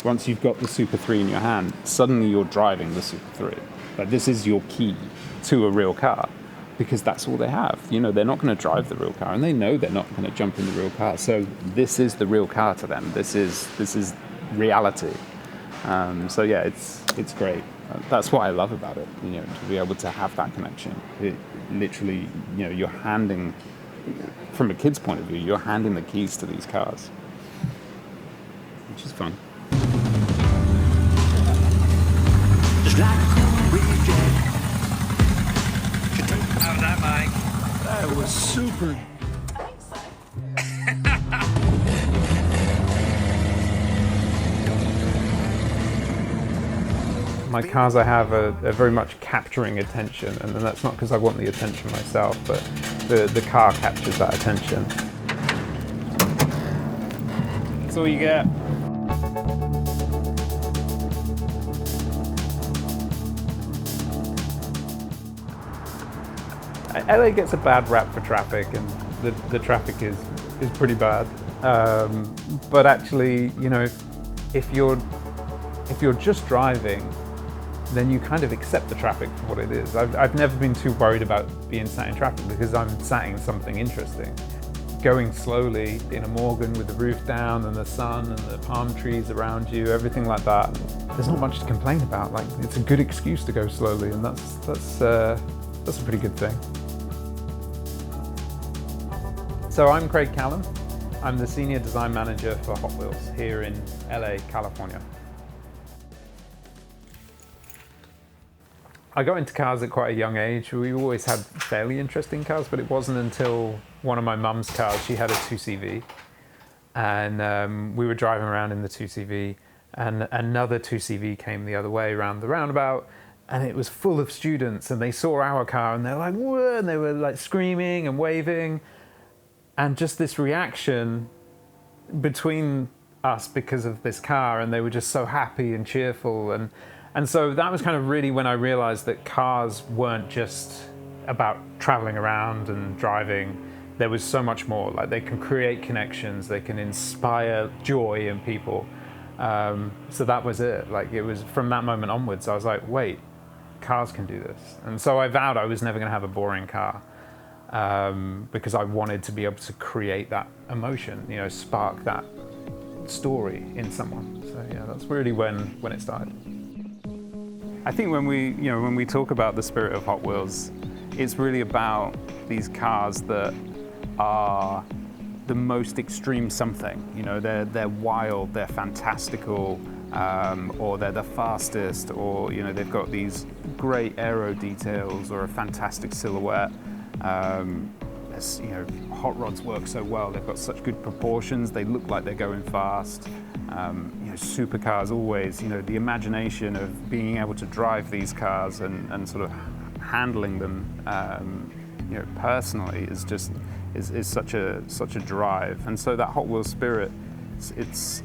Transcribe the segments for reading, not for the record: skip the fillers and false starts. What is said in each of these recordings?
once you've got the Super 3 in your hand, suddenly you're driving the Super 3. Like, this is your key to a real car, because that's all they have. You know, they're not going to drive the real car, and they know they're not going to jump in the real car. So this is the real car to them. This is reality. So yeah, it's great. That's what I love about it. You know, to be able to have that connection. It literally, you know, you're handing, from a kid's point of view, you're handing the keys to these cars, which is fun. Just like a cool breeze jet. How was that, Mike? That was super. My cars I have are very much capturing attention, and that's not because I want the attention myself, but the car captures that attention. That's all you get. LA gets a bad rap for traffic, and the traffic is pretty bad. But actually, you know, if you're just driving, then you kind of accept the traffic for what it is. I've never been too worried about being sat in traffic because I'm sat in something interesting. Going slowly in a Morgan with the roof down and the sun and the palm trees around you, everything like that, there's not much to complain about. Like, it's a good excuse to go slowly, and that's a pretty good thing. So I'm Craig Callum. I'm the Senior Design Manager for Hot Wheels here in LA, California. I got into cars at quite a young age. We always had fairly interesting cars, but it wasn't until one of my mum's cars, she had a 2CV, and we were driving around in the 2CV, and another 2CV came the other way around the roundabout, and it was full of students, and they saw our car, and they're like, whoa, and they were like screaming and waving, and just this reaction between us because of this car, and they were just so happy and cheerful, and so that was kind of really when I realized that cars weren't just about traveling around and driving. There was so much more. Like, they can create connections, they can inspire joy in people. So that was it. Like, it was from that moment onwards, I was like, wait, cars can do this. And so I vowed I was never gonna have a boring car, because I wanted to be able to create that emotion, you know, spark that story in someone. So yeah, that's really when it started. I think when we talk about the spirit of Hot Wheels, it's really about these cars that are the most extreme something. You know, they're wild, they're fantastical, or they're the fastest, or, you know, they've got these great aero details or a fantastic silhouette. You know, hot rods work so well. They've got such good proportions. They look like they're going fast. You know, supercars always, you know, the imagination of being able to drive these cars and sort of handling them, you know, personally is such a drive. And so that Hot Wheels spirit, it's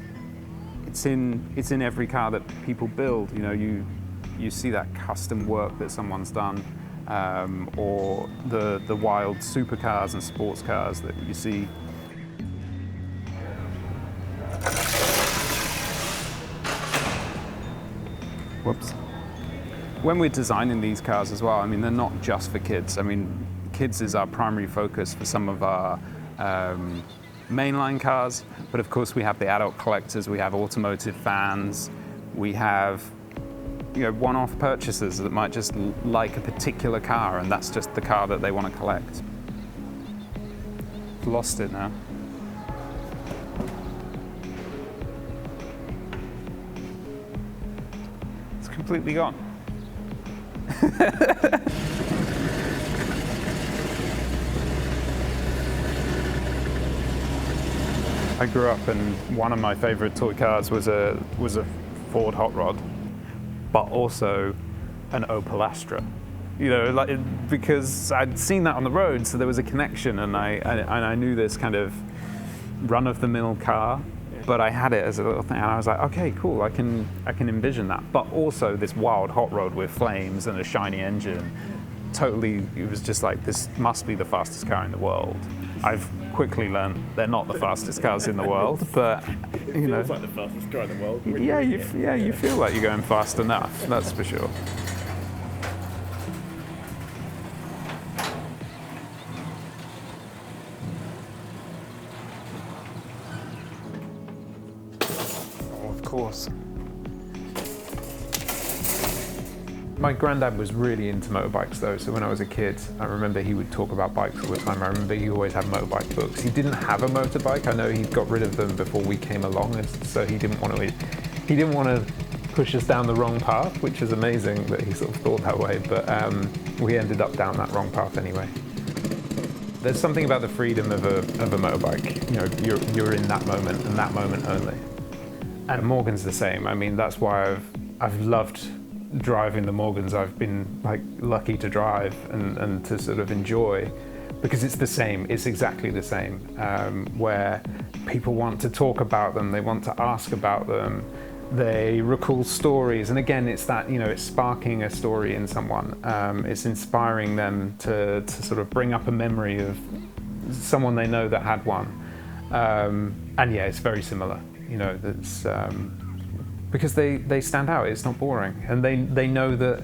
in every car that people build. You know, you see that custom work that someone's done. Or the wild supercars and sports cars that you see. Whoops. When we're designing these cars as well, I mean, they're not just for kids. I mean, kids is our primary focus for some of our mainline cars, but of course we have the adult collectors, we have automotive fans, we have, you know, one-off purchasers that might just like a particular car, and that's just the car that they want to collect. Lost it now. It's completely gone. I grew up, and one of my favorite toy cars was a Ford Hot Rod, but also an Opel Astra, you know, like, because I'd seen that on the road, so there was a connection, and I knew this kind of run-of-the-mill car, but I had it as a little thing, and I was like, okay, cool, I can envision that, but also this wild hot rod with flames and a shiny engine. Totally, it was just like, this must be the fastest car in the world. I've quickly learned they're not the fastest cars in the world, but you know, Feels like the fastest car in the world. yeah, you feel like you're going fast enough. That's for sure. Oh, of course. My granddad was really into motorbikes though, so when I was a kid, I remember he would talk about bikes all the time. I remember he always had motorbike books. He didn't have a motorbike. I know he got rid of them before we came along, and so he didn't want to push us down the wrong path, which is amazing that he sort of thought that way, but we ended up down that wrong path anyway. There's something about the freedom of a motorbike. You know, you're in that moment and that moment only. And Morgan's the same. I mean, that's why I've loved driving the Morgans. I've been like lucky to drive and to sort of enjoy, because it's the same. It's exactly the same. Where people want to talk about them, they want to ask about them, they recall stories, and again, it's that, you know, it's sparking a story in someone. It's inspiring them to sort of bring up a memory of someone they know that had one. And yeah, it's very similar. You know, that's because they stand out. It's not boring, and they know that,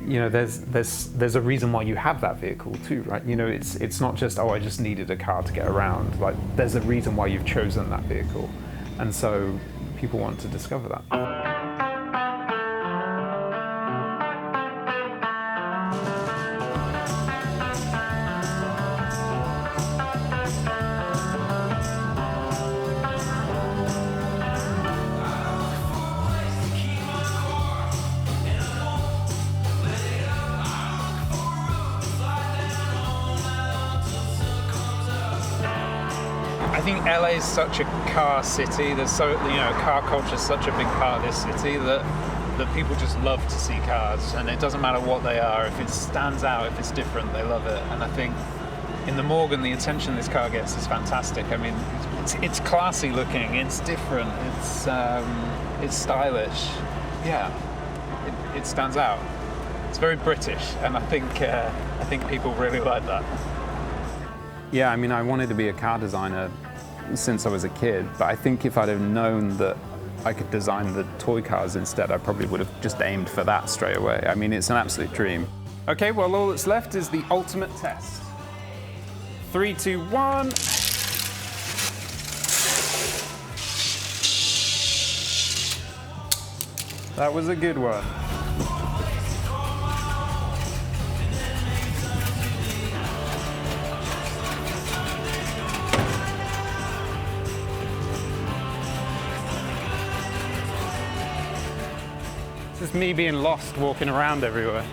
you know, there's a reason why you have that vehicle too, right? You know, it's not just, oh, I just needed a car to get around. Like, there's a reason why you've chosen that vehicle, and so people want to discover that. I think LA is such a car city. There's so, you know, car culture is such a big part of this city that people just love to see cars, and it doesn't matter what they are. If it stands out, if it's different, they love it. And I think in the Morgan, the attention this car gets is fantastic. I mean, it's classy looking, it's different, it's stylish. Yeah, it stands out. It's very British, and I think people really like that. Yeah, I mean, I wanted to be a car designer since I was a kid, but I think if I'd have known that I could design the toy cars instead, I probably would have just aimed for that straight away. I mean, it's an absolute dream. Okay, well, all that's left is the ultimate test. 3, 2, 1. That was a good one. It's just me being lost walking around everywhere.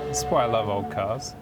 That's why I love old cars.